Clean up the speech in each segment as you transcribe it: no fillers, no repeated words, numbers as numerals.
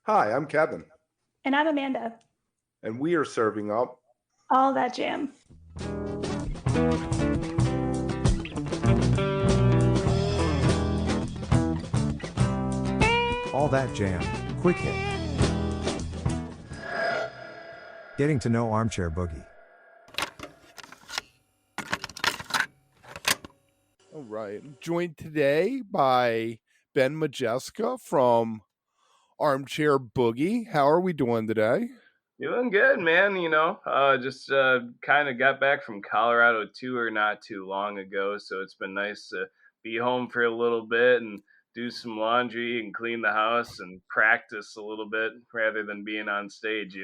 Hi, I'm Kevin, And I'm Amanda. and we are serving up All that jam. All That Jam, Quick Hit. Getting to know Armchair Boogie. All right. I'm joined today by Ben Majeska from Armchair Boogie. How are we doing today? Doing good, man. Just kind of got back from Colorado tour not too long ago, so it's been nice to be home for a little bit and do some laundry and clean the house and practice a little bit rather than being on stage.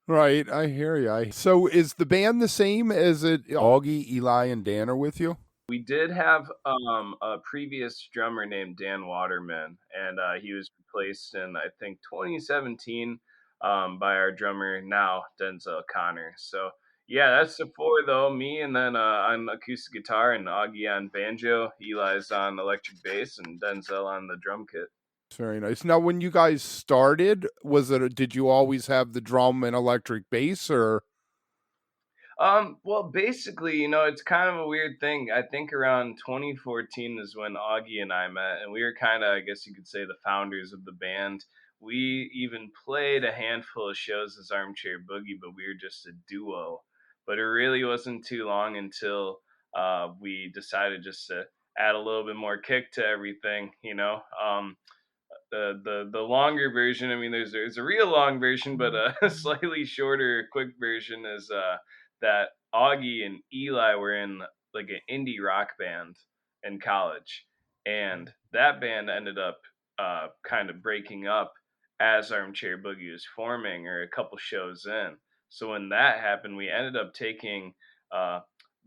Right, I hear you. So is the band the same as it Augie, Eli, and Dan are with you? We did have a previous drummer named Dan Waterman, and he was replaced in I think 2017 by our drummer now Denzel Connor. So yeah, that's the four though. Me and then on acoustic guitar and Augie on banjo, Eli's on electric bass, and Denzel on the drum kit. Very nice. Now, when you guys started, did you always have the drum and electric bass, or? Well, basically, it's kind of a weird thing. I think around 2014 is when Augie and I met, and we were kind of, I guess you could say, the founders of the band. We even played a handful of shows as Armchair Boogie, but we were just a duo. But it really wasn't too long until we decided just to add a little bit more kick to everything. The longer version, I mean, there's a real long version, but a slightly shorter, quick version is that Augie and Eli were in like an indie rock band in college, and that band ended up kind of breaking up as Armchair Boogie was forming, or a couple shows in. So when that happened, we ended up taking uh,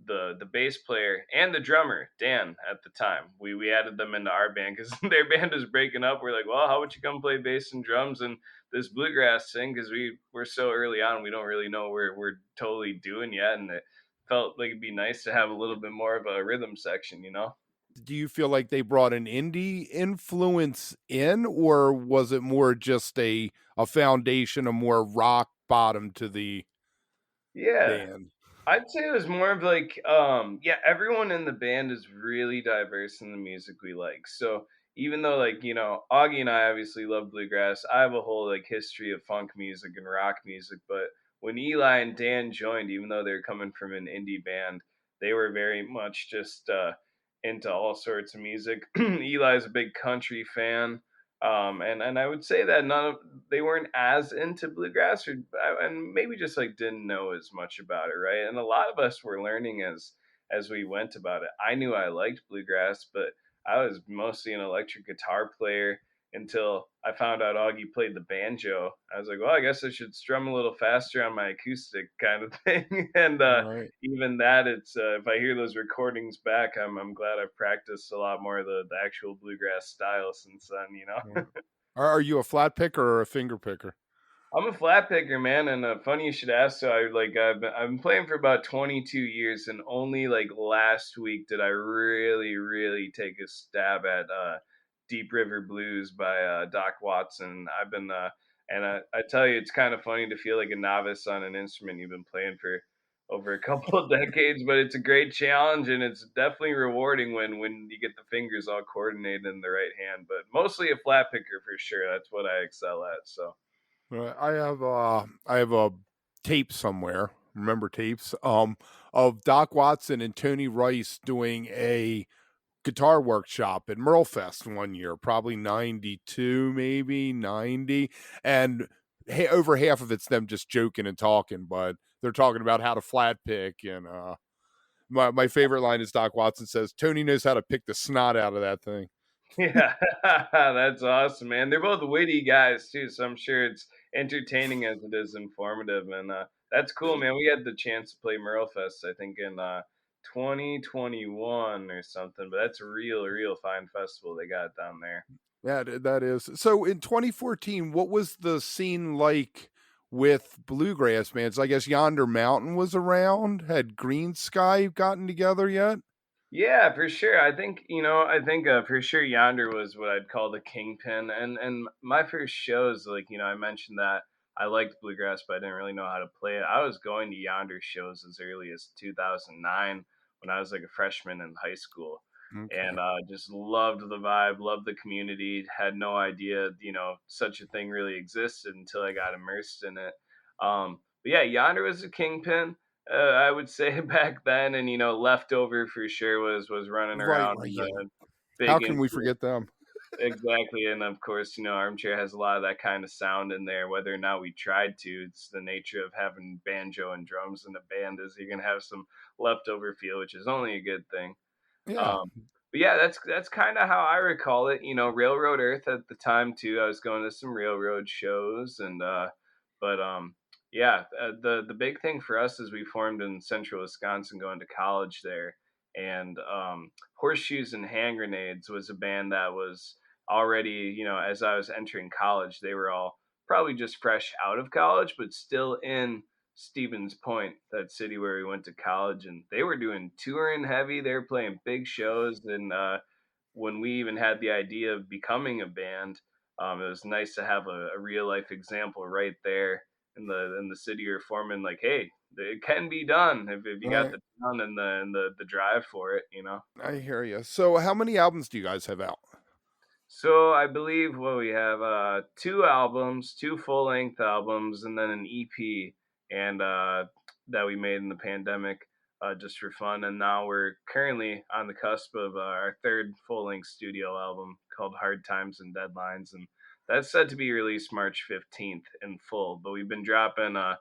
the bass player and the drummer Dan at the time. We added them into our band because their band is breaking up. We're like, well, how about you come play bass and drums and this bluegrass thing? Because we're so early on, we don't really know where we're totally doing yet, and it felt like it'd be nice to have a little bit more of a rhythm section. Do you feel like they brought an indie influence in, or was it more just a foundation, a more rock bottom to the Yeah, band? I'd say it was more of like, yeah, everyone in the band is really diverse in the music we like. So even though, like, Augie and I obviously love bluegrass, I have a whole like history of funk music and rock music. But when Eli and Dan joined, even though they're coming from an indie band, they were very much just into all sorts of music. Eli's a big country fan. And I would say that they weren't as into bluegrass, and maybe just like didn't know as much about it, right? And a lot of us were learning as we went about it. I knew I liked bluegrass, but I was mostly an electric guitar player until I found out Augie played the banjo. I was like, well, I guess I should strum a little faster on my acoustic kind of thing. And Right. even that, it's if I hear those recordings back, I'm glad I've practiced a lot more of the actual bluegrass style since then. Right. Are you a flat picker or a finger picker? I'm a flat picker, man, and funny you should ask. So I've been playing for about 22 years, and only like last week did I really really take a stab at Deep River Blues by Doc Watson. I've been and I tell you, it's kind of funny to feel like a novice on an instrument you've been playing for over a couple of decades, but it's a great challenge, and it's definitely rewarding when you get the fingers all coordinated in the right hand. But mostly a flat picker for sure. That's what I excel at. So. I have a tape somewhere. Remember tapes? Of Doc Watson and Tony Rice doing a guitar workshop at Merlefest one year, probably 92, maybe 90. And over half of it's them just joking and talking, but they're talking about how to flat pick. And my favorite line is Doc Watson says, Tony knows how to pick the snot out of that thing. Yeah, that's awesome, man. They're both witty guys too, so I'm sure it's entertaining as it is informative, and that's cool, man. We had the chance to play Merlefest, I think, in 2021 or something, but that's a real fine festival they got down there. Yeah, that is. So in 2014, what was the scene like with bluegrass bands? I guess Yonder Mountain was around. Had Green Sky gotten together yet? Yeah, for sure. I think for sure Yonder was what I'd call the kingpin. And my first shows, like, I mentioned that I liked bluegrass, but I didn't really know how to play it. I was going to Yonder shows as early as 2009 when I was like a freshman in high school. Okay. And just loved the vibe, loved the community. Had no idea, such a thing really existed until I got immersed in it. But yeah, Yonder was a kingpin. I would say back then, and leftover for sure was running Right, around right, and yeah. How big can we influence. forget them? Exactly, and of course, Armchair has a lot of that kind of sound in there. Whether or not we tried to, it's the nature of having banjo and drums in a band is you're gonna have some leftover feel, which is only a good thing. Yeah. Um, but yeah, that's kind of how I recall it. Railroad Earth at the time too. I was going to some railroad shows, and but yeah, the big thing for us is we formed in Central Wisconsin, going to college there, and Horseshoes and Hand Grenades was a band that was already, as I was entering college, they were all probably just fresh out of college, but still in Stevens Point, that city where we went to college, and they were doing touring heavy. They were playing big shows, and when we even had the idea of becoming a band, it was nice to have a real life example right there in the city you're forming. Like, hey, it can be done if you got Right. the talent and the drive for it. I hear you. So how many albums do you guys have out? So I believe what we have two albums, two full length albums, and then an EP, and that we made in the pandemic just for fun. And now we're currently on the cusp of our third full length studio album called Hard Times and Deadlines, and that's set to be released March 15th in full. But we've been dropping. I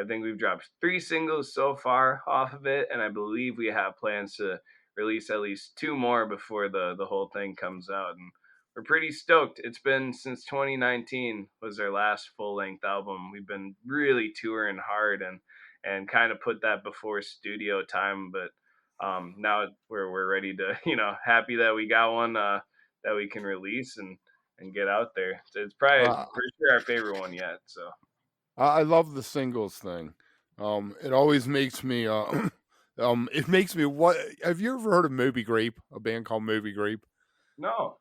think we've dropped three singles so far off of it, and I believe we have plans to release at least two more before the whole thing comes out. And we're pretty stoked. It's been since 2019 was our last full length album. We've been really touring hard and kind of put that before studio time, but now we're ready to happy that we got one that we can release and get out there. So it's probably Uh, for sure our favorite one yet. So I love the singles thing. It always makes me it makes me what have you ever heard of Moby Grape, a band called Moby Grape? no,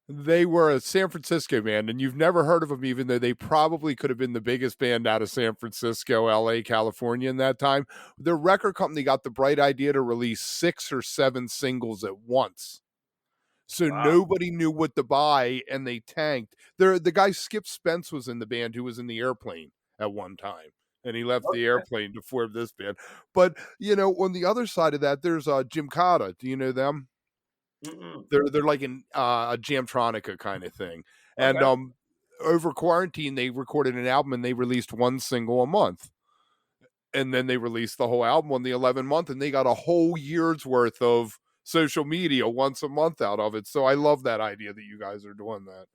They were a San Francisco band, and you've never heard of them, even though they probably could have been the biggest band out of San Francisco, LA, California in that time. Their record company got the bright idea to release 6 or 7 singles at once. So wow, nobody knew what to buy, and they tanked. The guy Skip Spence was in the band, who was in the Airplane at one time, and he left the okay. Airplane to form this band. But on the other side of that, there's Jim Cotta. Do you know them? Mm-mm. They're like a Jamtronica kind of thing. And Okay. over quarantine, they recorded an album and they released one single a month. And then they released the whole album on the 11th month, and they got a whole year's worth of social media once a month out of it. So I love that idea that you guys are doing that.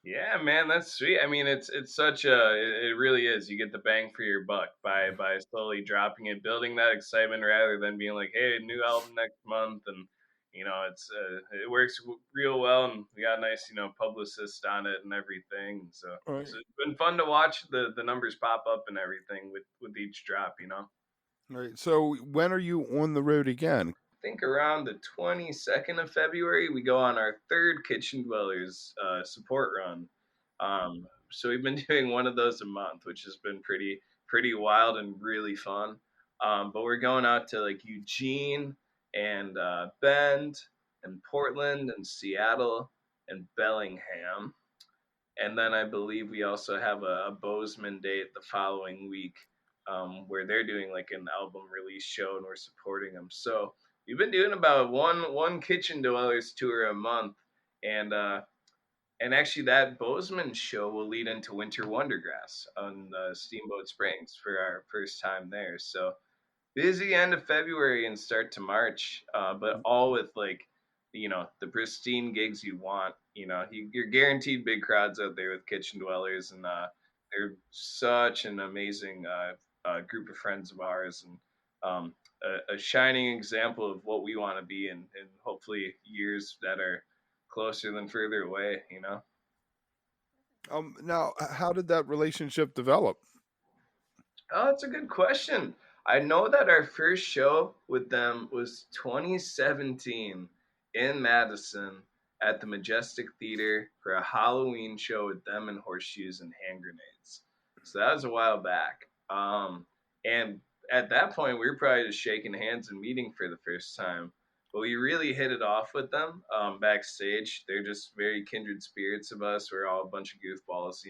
Yeah, man, that's sweet. I mean, it's such it really is. You get the bang for your buck by slowly dropping it, building that excitement rather than being like, hey, new album next month, and it works real well, and we got a nice publicist on it and everything. So All it's right. been fun to watch the numbers pop up and everything with each drop. All right. So when are you on the road again? Think around the 22nd of February, we go on our third Kitchen Dwellers support run. So we've been doing one of those a month, which has been pretty wild and really fun. But we're going out to like Eugene and Bend and Portland and Seattle and Bellingham. And then I believe we also have a Bozeman date the following week, where they're doing like an album release show and we're supporting them. So we've been doing about one Kitchen Dwellers tour a month, and actually that Bozeman show will lead into Winter Wondergrass on Steamboat Springs for our first time there. So busy end of February and start to March, but all with like the pristine gigs you want. You're guaranteed big crowds out there with Kitchen Dwellers, and they're such an amazing group of friends of ours, and a shining example of what we want to be in hopefully years that are closer than further away. Now, how did that relationship develop? Oh, that's a good question. I know that our first show with them was 2017 in Madison at the Majestic Theater for a Halloween show with them and horseshoes and hand grenades. So that was a while back. And at that point, we were probably just shaking hands and meeting for the first time. But we really hit it off with them backstage. They're just very kindred spirits of us. We're all a bunch of goofballs,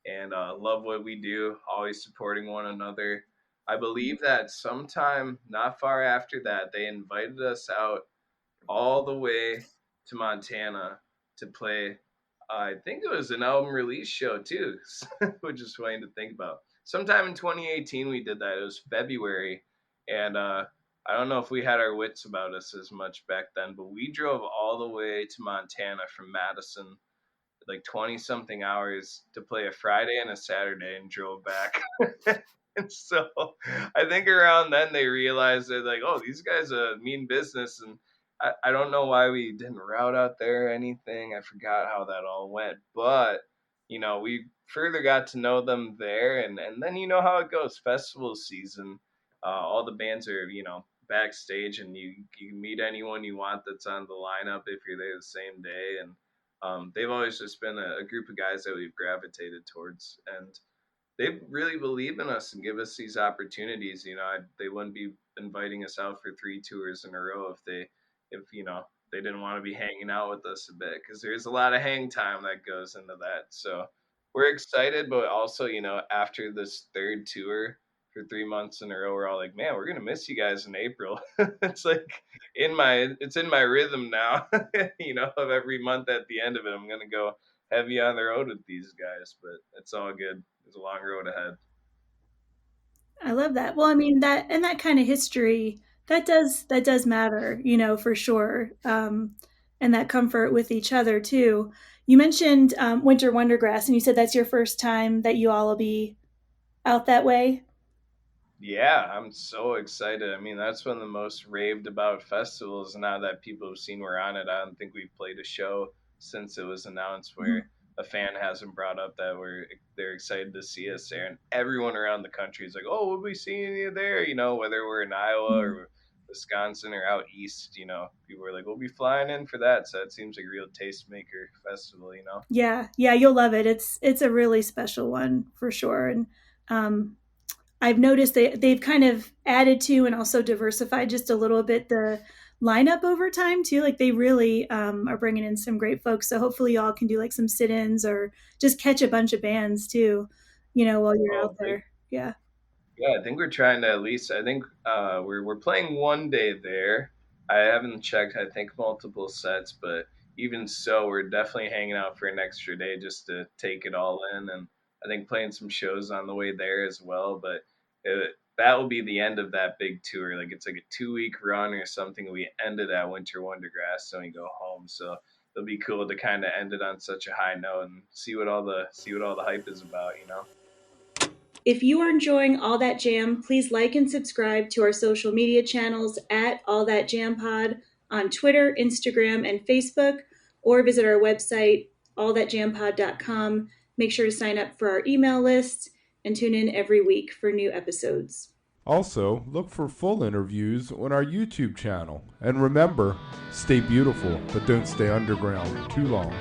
and love what we do, always supporting one another. I believe that sometime not far after that, they invited us out all the way to Montana to play. I think it was an album release show too, which is funny to think about. Sometime in 2018, we did that. It was February, and I don't know if we had our wits about us as much back then, but we drove all the way to Montana from Madison, like 20 something hours to play a Friday and a Saturday, and drove back. And so I think around then they realized that, like, oh, these guys mean business. And I don't know why we didn't route out there or anything. I forgot how that all went. But, we further got to know them there. And then you know how it goes. Festival season, all the bands are, backstage, and you can meet anyone you want that's on the lineup if you're there the same day. And they've always just been a group of guys that we've gravitated towards. And they really believe in us and give us these opportunities. They wouldn't be inviting us out for 3 tours in a row if they didn't want to be hanging out with us a bit, because there's a lot of hang time that goes into that. So we're excited, but also, after this third tour for 3 months in a row, we're all like, man, we're gonna miss you guys in April. It's like it's in my rhythm now, of every month at the end of it, I'm gonna go heavy on the road with these guys, but it's all good. There's a long road ahead. I love that. Well, I mean, that kind of history, that does matter, for sure. And that comfort with each other too. You mentioned Winter Wondergrass, and you said that's your first time that you all will be out that way. Yeah, I'm so excited. I mean, that's one of the most raved about festivals now that people have seen we're on it. I don't think we've played a show since it was announced where a fan hasn't brought up that they're excited to see us there. And everyone around the country is like, oh, we'll be seeing you there, whether we're in Iowa or Wisconsin or out east, people are like, we'll be flying in for that. So it seems like a real tastemaker festival. Yeah, you'll love it. It's a really special one for sure. And I've noticed they've kind of added to and also diversified just a little bit the lineup over time too. Like they really are bringing in some great folks. So hopefully y'all can do like some sit-ins or just catch a bunch of bands too, while you're out there. Yeah. Yeah, I think we're trying to at least. I think we're playing one day there. I haven't checked. I think multiple sets, but even so, we're definitely hanging out for an extra day just to take it all in. And I think playing some shows on the way there as well. But that will be the end of that big tour. Like it's like a 2-week run or something. We ended at Winter Wondergrass, and we go home. So it'll be cool to kind of end it on such a high note and see what all the hype is about. If you are enjoying All That Jam, please like and subscribe to our social media channels at All That Jam Pod on Twitter, Instagram, and Facebook, or visit our website, allthatjampod.com. Make sure to sign up for our email list and tune in every week for new episodes. Also, look for full interviews on our YouTube channel. And remember, stay beautiful, but don't stay underground too long.